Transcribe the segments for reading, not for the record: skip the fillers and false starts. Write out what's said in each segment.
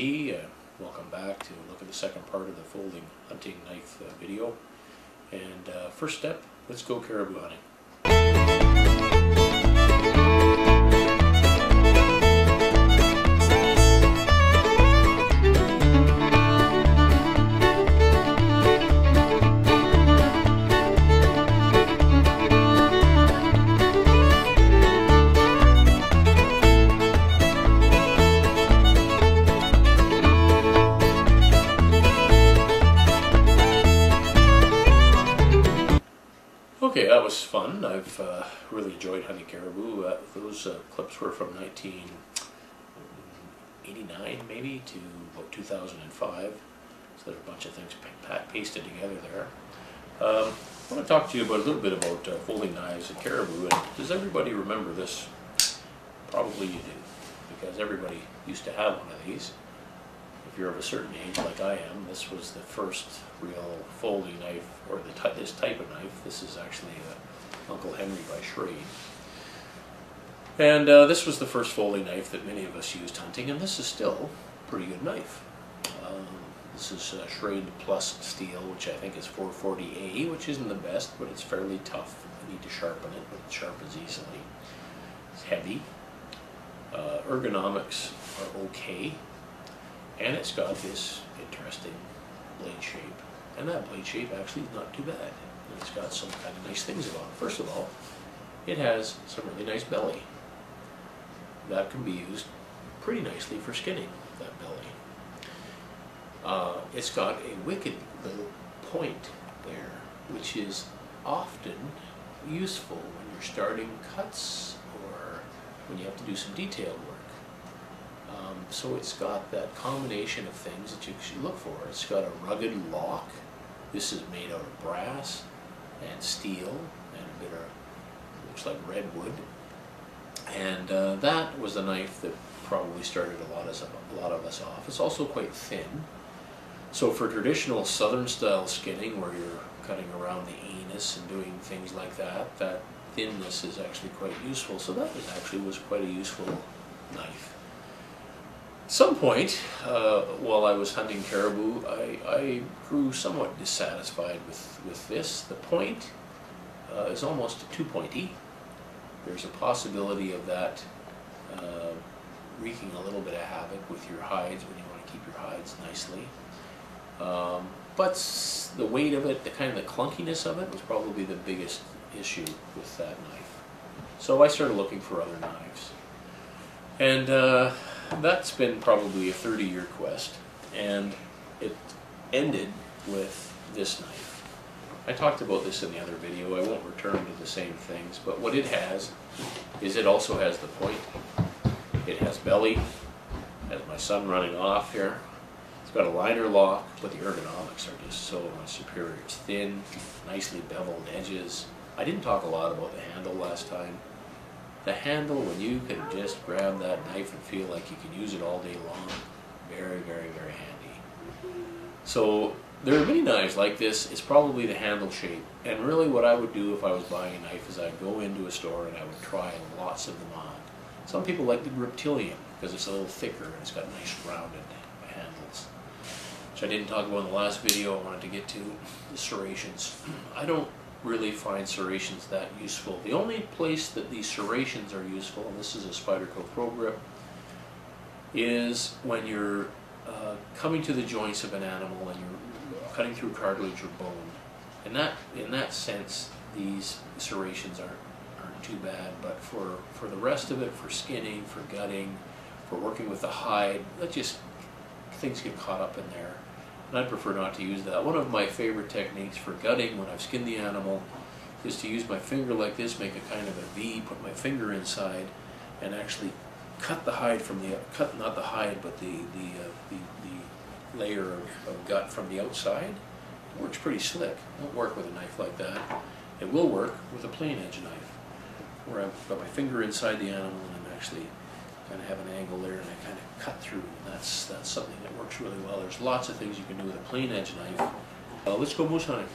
T. Welcome back to look at the second part of the folding hunting knife video. And first step, let's go caribou hunting. Okay, that was fun. I've really enjoyed hunting caribou. Those clips were from 1989 maybe to about 2005. So there's a bunch of things pasted together there. I want to talk to you about a little bit about folding knives and caribou. And does everybody remember this? Probably you do, because everybody used to have one of these. If you're of a certain age, like I am, this was the first real folding knife, or this type of knife. This is actually Uncle Henry by Schrade. And this was the first folding knife that many of us used hunting, and this is still a pretty good knife. This is Schrade Plus steel, which I think is 440A, which isn't the best, but it's fairly tough. You need to sharpen it, but it sharpens easily. It's heavy. Ergonomics are okay. And it's got this interesting blade shape. And that blade shape actually is not too bad. And it's got some kind of nice things about it. First of all, it has some really nice belly. That can be used pretty nicely for skinning, that belly. It's got a wicked little point there, which is often useful when you're starting cuts or when you have to do some detail work. So it's got that combination of things that you should look for. It's got a rugged lock. This is made out of brass and steel and a bit of, looks like redwood. And that was the knife that probably started a lot of us off. It's also quite thin. So for traditional southern style skinning, where you're cutting around the anus and doing things like that, that thinness is actually quite useful. So that was quite a useful knife. At some point, while I was hunting caribou, I grew somewhat dissatisfied with this. The point is almost too pointy. There's a possibility of that wreaking a little bit of havoc with your hides when you want to keep your hides nicely. But the weight of it, the kind of the clunkiness of it, was probably the biggest issue with that knife. So I started looking for other knives. And that's been probably a 30-year quest, and it ended with this knife. I talked about this in the other video. I won't return to the same things, but what it has is it also has the point. It has belly, has my son running off here. It's got a liner lock, but the ergonomics are just so much superior. It's thin, nicely beveled edges. I didn't talk a lot about the handle last time. The handle, when you can just grab that knife and feel like you can use it all day long, very, very, very handy. So there are many knives like this. It's probably the handle shape. And really what I would do if I was buying a knife is I'd go into a store and I would try lots of them on. Some people like the Reptilian because it's a little thicker and it's got nice rounded handles, which I didn't talk about in the last video. I wanted to get to the serrations. I don't really find serrations that useful. The only place that these serrations are useful, and this is a Spyderco Pro Grip, is when you're coming to the joints of an animal and you're cutting through cartilage or bone. And in that sense, these serrations aren't too bad. But for the rest of it, for skinning, for gutting, for working with the hide, things get caught up in there. And I'd prefer not to use that. One of my favorite techniques for gutting when I've skinned the animal is to use my finger like this, make a kind of a V, put my finger inside, and actually cut the hide from the, not the hide, but the layer of gut from the outside. It works pretty slick. It won't work with a knife like that. It will work with a plain edge knife, where I've got my finger inside the animal and I'm actually kind of have an angle there and I kind of cut through. And that's something that works really well. There's lots of things you can do with a plain edge knife. Let's go moose hunting.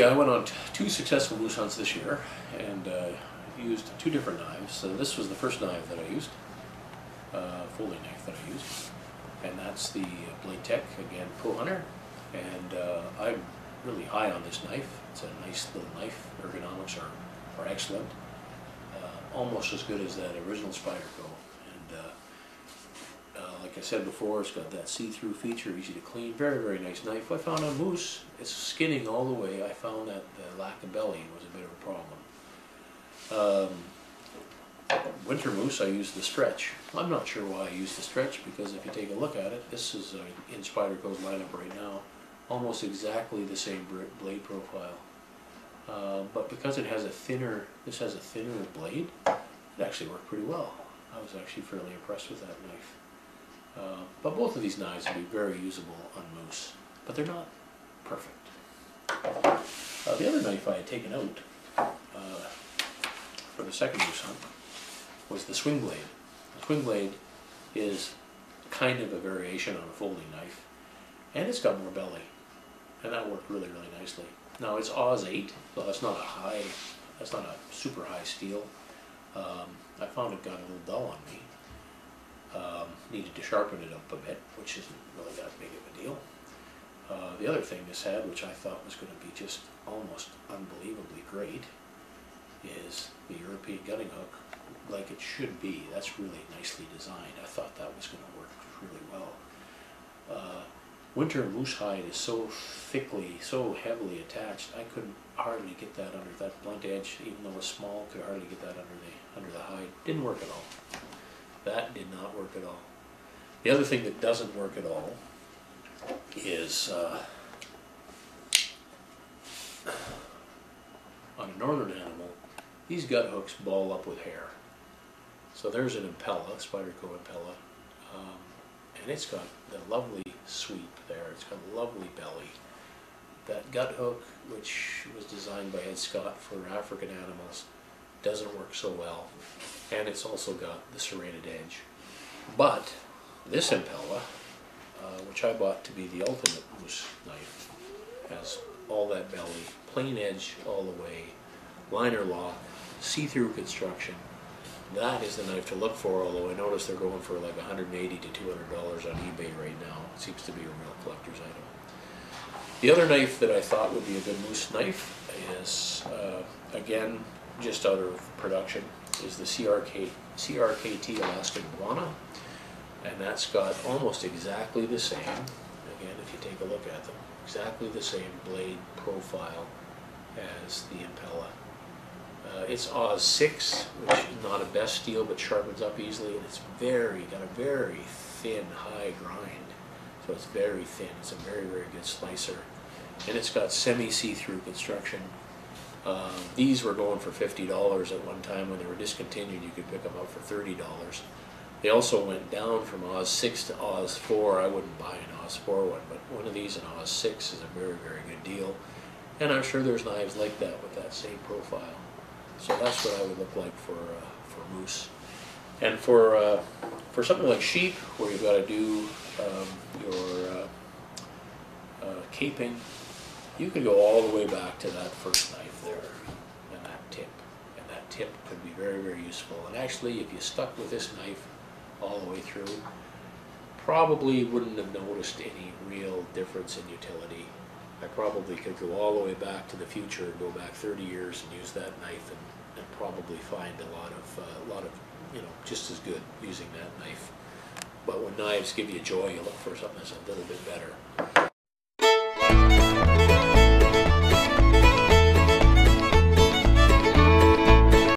I went on two successful moose hunts this year, and used two different knives. So this was the first knife that I used, folding knife that I used, and that's the Blade Tech, again, Pro Hunter. And I'm really high on this knife. It's a nice little knife. Ergonomics are excellent. Almost as good as that original Spyderco. And like I said before, it's got that see-through feature, easy to clean, very, very nice knife. I found on moose, it's skinning all the way. I found that the lack of belly was a bit of a problem. Winter moose, I used the stretch. I'm not sure why I used the stretch, because if you take a look at it, this is in Spyderco's lineup right now, almost exactly the same blade profile. But because it has a thinner, this has a thinner blade, it actually worked pretty well. I was actually fairly impressed with that knife. But both of these knives would be very usable on moose, but they're not perfect. The other knife I had taken out for the second moose hunt was the swing blade. The swing blade is kind of a variation on a folding knife, and it's got more belly, and that worked really, really nicely. Now it's Oz 8, so that's not a super high steel. I found it got a little dull on me. Needed to sharpen it up a bit, which isn't really that big of a deal. The other thing this had, which I thought was going to be just almost unbelievably great, is the European gunning hook, like it should be. That's really nicely designed. I thought that was going to work really well. Winter moose hide is so thickly, so heavily attached, I couldn't hardly get that under that blunt edge, even though it was small, could hardly get that under the hide. Didn't work at all. That did not work at all. The other thing that doesn't work at all is on a northern animal, these gut hooks ball up with hair. So there's an Impella, Spyderco Impella, and it's got the lovely sweep there. It's got a lovely belly. That gut hook, which was designed by Ed Scott for African animals, doesn't work so well, and it's also got the serrated edge. But this Impella, which I bought to be the ultimate moose knife, has all that belly, plain edge all the way, liner lock, see-through construction. That is the knife to look for, although I notice they're going for like $180 to $200 on eBay right now. It seems to be a real collector's item. The other knife that I thought would be a good moose knife is, again, just out of production, is the CRKT Alaskan Iguana. And that's got almost exactly the same, again, if you take a look at them, exactly the same blade profile as the Impella. It's Oz 6, which is not a best steel, but sharpens up easily, and it's got a very thin, high grind. So it's very thin. It's a very, very good slicer. And it's got semi-see-through construction. These were going for $50 at one time. When they were discontinued, you could pick them up for $30. They also went down from Oz 6 to Oz 4. I wouldn't buy an Oz 4 one, but one of these in Oz 6 is a very, very good deal. And I'm sure there's knives like that with that same profile. So that's what I would look like for moose. And for something like sheep, where you've got to do your caping, you could go all the way back to that first knife there, and that tip. And that tip could be very, very useful. And actually, if you stuck with this knife all the way through, probably wouldn't have noticed any real difference in utility. I probably could go all the way back to the future and go back 30 years and use that knife and probably find a lot of, just as good using that knife. But when knives give you joy, you look for something that's a little bit better.